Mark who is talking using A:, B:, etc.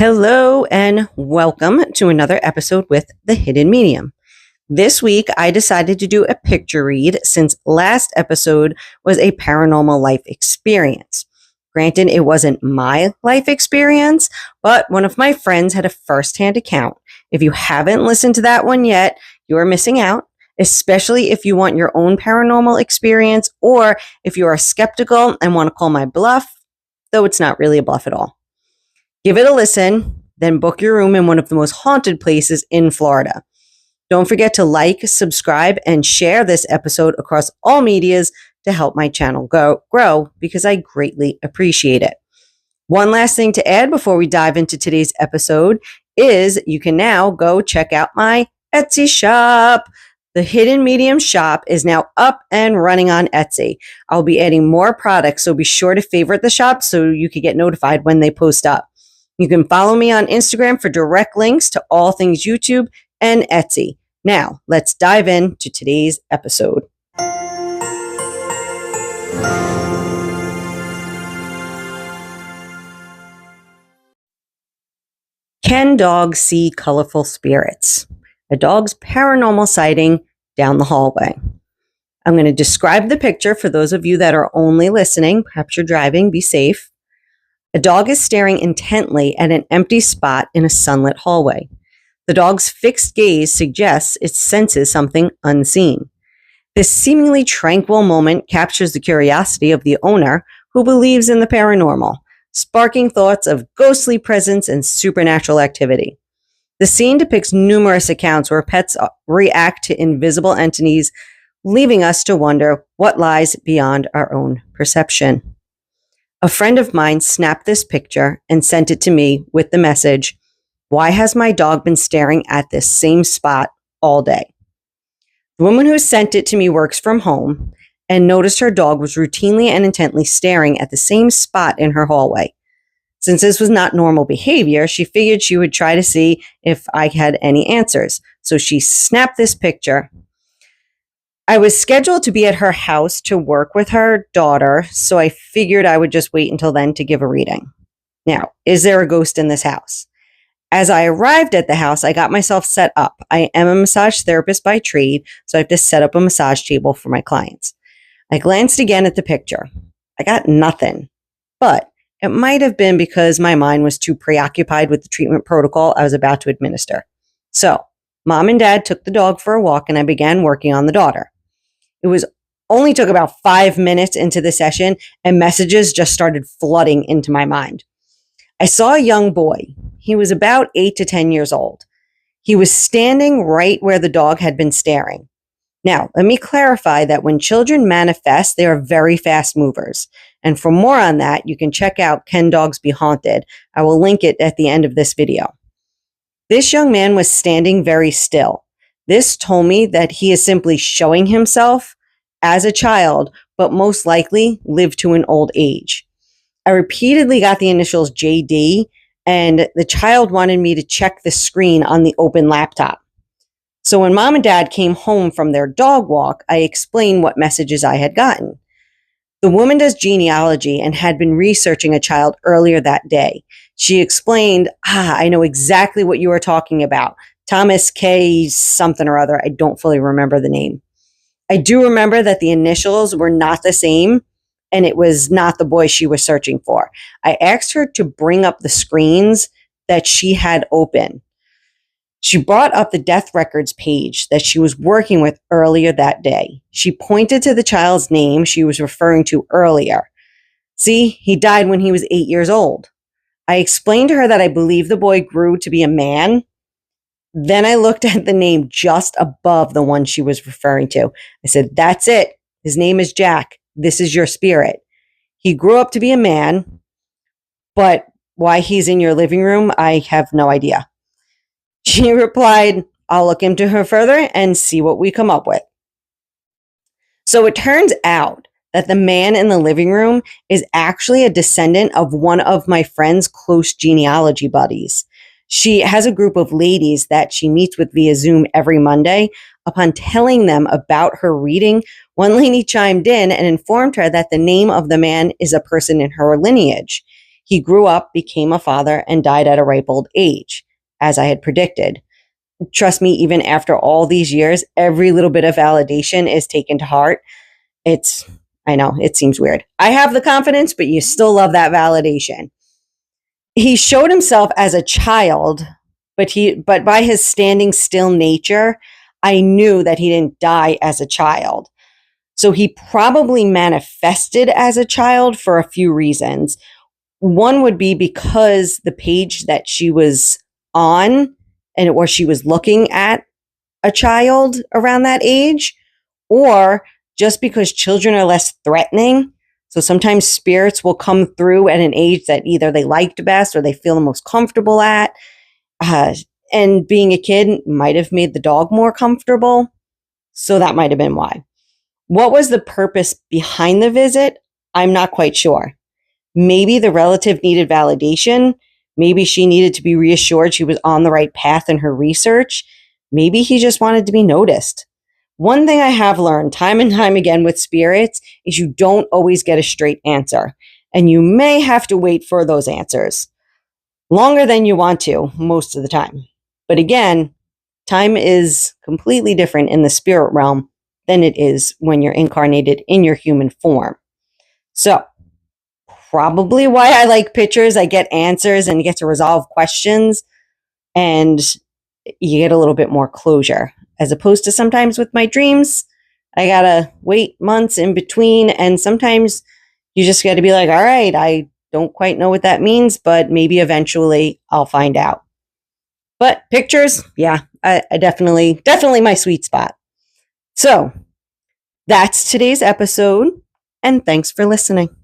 A: Hello and welcome to another episode with The Hidden Medium. This week, I decided to do a picture read since last episode was a paranormal life experience. Granted, it wasn't my life experience, but one of my friends had a firsthand account. If you haven't listened to that one yet, you are missing out, especially if you want your own paranormal experience or if you are skeptical and want to call my bluff, though it's not really a bluff at all. Give it a listen, then book your room in one of the most haunted places in Florida. Don't forget to like, subscribe, and share this episode across all medias to help my channel grow because I greatly appreciate it. One last thing to add before we dive into today's episode is you can now go check out my Etsy shop. The Hidden Medium shop is now up and running on Etsy. I'll be adding more products, so be sure to favorite the shop so you can get notified when they post up. You can follow me on Instagram for direct links to all things YouTube and Etsy. Now, let's dive into today's episode. Can dogs see colorful spirits? A dog's paranormal sighting down the hallway. I'm going to describe the picture for those of you that are only listening. Perhaps you're driving, be safe. A dog is staring intently at an empty spot in a sunlit hallway. The dog's fixed gaze suggests it senses something unseen. This seemingly tranquil moment captures the curiosity of the owner who believes in the paranormal, sparking thoughts of ghostly presence and supernatural activity. The scene depicts numerous accounts where pets react to invisible entities, leaving us to wonder what lies beyond our own perception. A friend of mine snapped this picture and sent it to me with the message, "Why has my dog been staring at this same spot all day?" The woman who sent it to me works from home and noticed her dog was routinely and intently staring at the same spot in her hallway. Since this was not normal behavior, she figured she would try to see if I had any answers. So she snapped this picture. I was scheduled to be at her house to work with her daughter, so I figured I would just wait until then to give a reading. Now, is there a ghost in this house? As I arrived at the house, I got myself set up. I am a massage therapist by trade, so I have to set up a massage table for my clients. I glanced again at the picture. I got nothing, but it might have been because my mind was too preoccupied with the treatment protocol I was about to administer. So, Mom and Dad took the dog for a walk and I began working on the daughter. It only took about 5 minutes into the session and messages just started flooding into my mind. I saw a young boy. He was about 8 to 10 years old. He was standing right where the dog had been staring. Now, let me clarify that when children manifest, they are very fast movers. And for more on that, you can check out Can Dogs Be Haunted? I will link it at the end of this video. This young man was standing very still. This told me that he is simply showing himself as a child, but most likely lived to an old age. I repeatedly got the initials JD, and the child wanted me to check the screen on the open laptop. So when Mom and Dad came home from their dog walk, I explained what messages I had gotten. The woman does genealogy and had been researching a child earlier that day. She explained, I know exactly what you are talking about. Thomas K. something or other. I don't fully remember the name. I do remember that the initials were not the same, and it was not the boy she was searching for. I asked her to bring up the screens that she had open. She brought up the death records page that she was working with earlier that day. She pointed to the child's name she was referring to earlier. See, he died when he was 8 years old. I explained to her that I believe the boy grew to be a man. Then I looked at the name just above the one she was referring to. I said, "That's it. His name is Jack. This is your spirit. He grew up to be a man, but why he's in your living room, I have no idea." She replied, "I'll look into her further and see what we come up with." So it turns out that the man in the living room is actually a descendant of one of my friend's close genealogy buddies. She has a group of ladies that she meets with via Zoom every Monday. Upon telling them about her reading, one lady chimed in and informed her that the name of the man is a person in her lineage. He grew up, became a father, and died at a ripe old age, as I had predicted. Trust me, even after all these years, every little bit of validation is taken to heart. I know, it seems weird. I have the confidence, but you still love that validation. He showed himself as a child, but by his standing still nature, I knew that he didn't die as a child. So he probably manifested as a child for a few reasons. One would be because the page that she was on or she was looking at a child around that age, or just because children are less threatening. So sometimes spirits will come through at an age that either they liked best or they feel the most comfortable at. And being a kid might have made the dog more comfortable. So that might have been why. What was the purpose behind the visit? I'm not quite sure. Maybe the relative needed validation. Maybe she needed to be reassured she was on the right path in her research. Maybe he just wanted to be noticed. One thing I have learned time and time again with spirits is you don't always get a straight answer, and you may have to wait for those answers longer than you want to most of the time. But again, time is completely different in the spirit realm than it is when you're incarnated in your human form. So, probably why I like pictures. I get answers and get to resolve questions, and you get a little bit more closure. As opposed to sometimes with my dreams, I gotta wait months in between, and sometimes you just gotta be like, all right, I don't quite know what that means, but maybe eventually I'll find out. But pictures, yeah, I definitely my sweet spot. So that's today's episode, and thanks for listening.